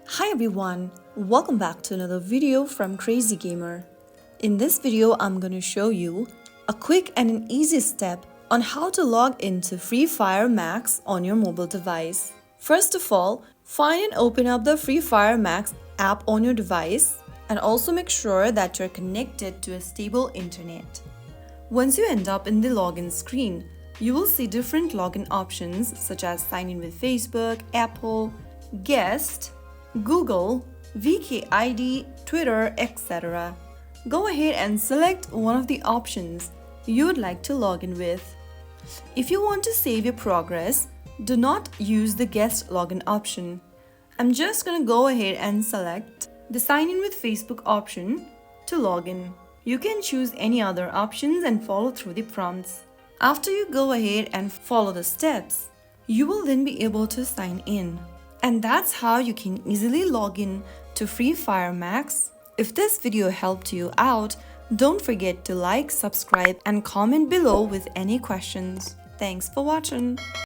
Hi everyone, welcome back to another video from Crazy Gamer. In this video, I'm going to show you a quick and an easy step on how to log into Free Fire Max on your mobile device. First of all, find and open up the Free Fire Max app on your device and also make sure that you're connected to a stable internet. Once you end up in the login screen, you will see different login options such as sign in with Facebook, Apple, Guest, Google, VKID, Twitter, etc. Go ahead and select one of the options you would like to log in with. If you want to save your progress, do not use the guest login option. I'm just going to go ahead and select the sign in with Facebook option to log in. You can choose any other options and follow through the prompts. After you go ahead and follow the steps, you will then be able to sign in. And that's how you can easily log in to Free Fire Max. If this video helped you out, don't forget to like, subscribe, and comment below with any questions. Thanks for watching.